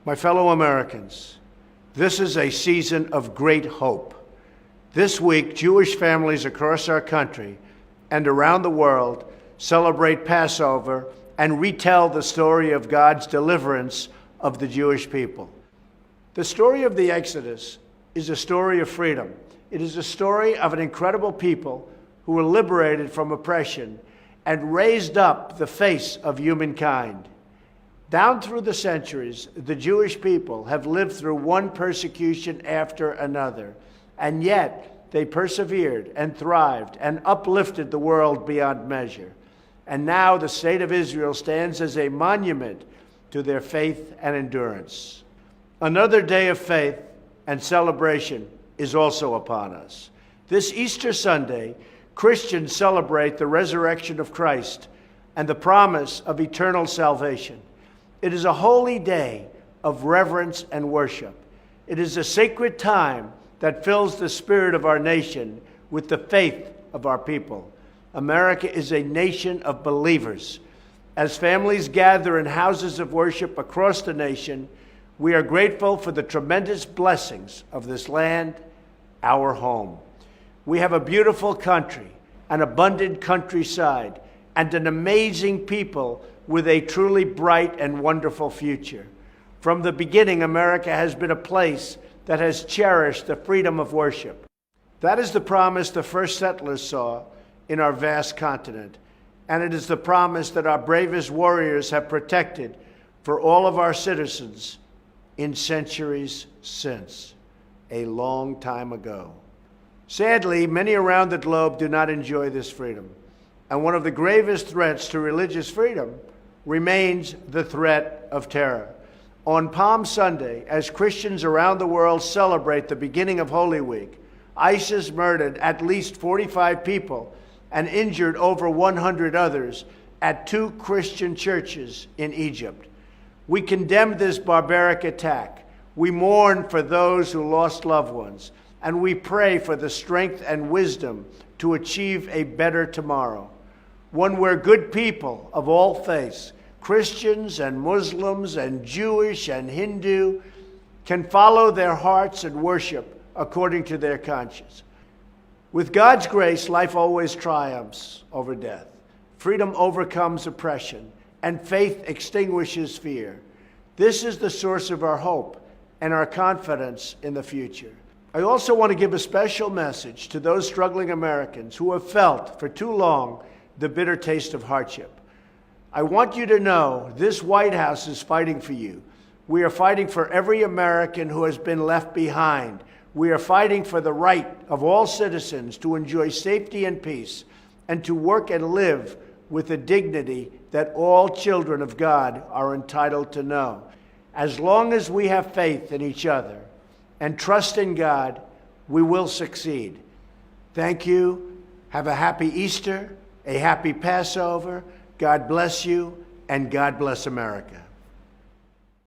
My fellow Americans, this is a season of great hope. This week, Jewish families across our country and around the world celebrate Passover and retell the story of God's deliverance of the Jewish people. The story of the Exodus is a story of freedom. It is a story of an incredible people who were liberated from oppression and raised up the face of humankind. Down through the centuries, the Jewish people have lived through one persecution after another, and yet they persevered and thrived and uplifted the world beyond measure. And now the state of Israel stands as a monument to their faith and endurance. Another day of faith and celebration is also upon us. This Easter Sunday, Christians celebrate the resurrection of Christ and the promise of eternal salvation. It is a holy day of reverence and worship. It is a sacred time that fills the spirit of our nation with the faith of our people. America is a nation of believers. As families gather in houses of worship across the nation, we are grateful for the tremendous blessings of this land, our home. We have a beautiful country, an abundant countryside, and an amazing people with a truly bright and wonderful future. From the beginning, America has been a place that has cherished the freedom of worship. That is the promise the first settlers saw in our vast continent, and it is the promise that our bravest warriors have protected for all of our citizens in centuries since, a long time ago. Sadly, many around the globe do not enjoy this freedom, and one of the gravest threats to religious freedom remains the threat of terror. On Palm Sunday, as Christians around the world celebrate the beginning of Holy Week, ISIS murdered at least 45 people and injured over 100 others at 2 Christian churches in Egypt. We condemn this barbaric attack. We mourn for those who lost loved ones, and we pray for the strength and wisdom to achieve a better tomorrow, one where good people of all faiths, Christians and Muslims and Jewish and Hindu, can follow their hearts and worship according to their conscience. With God's grace, life always triumphs over death. Freedom overcomes oppression, and faith extinguishes fear. This is the source of our hope and our confidence in the future. I also want to give a special message to those struggling Americans who have felt for too long the bitter taste of hardship. I want you to know this White House is fighting for you. We are fighting for every American who has been left behind. We are fighting for the right of all citizens to enjoy safety and peace and to work and live with the dignity that all children of God are entitled to know. As long as we have faith in each other and trust in God, we will succeed. Thank you. Have a happy Easter, a happy Passover. God bless you, and God bless America.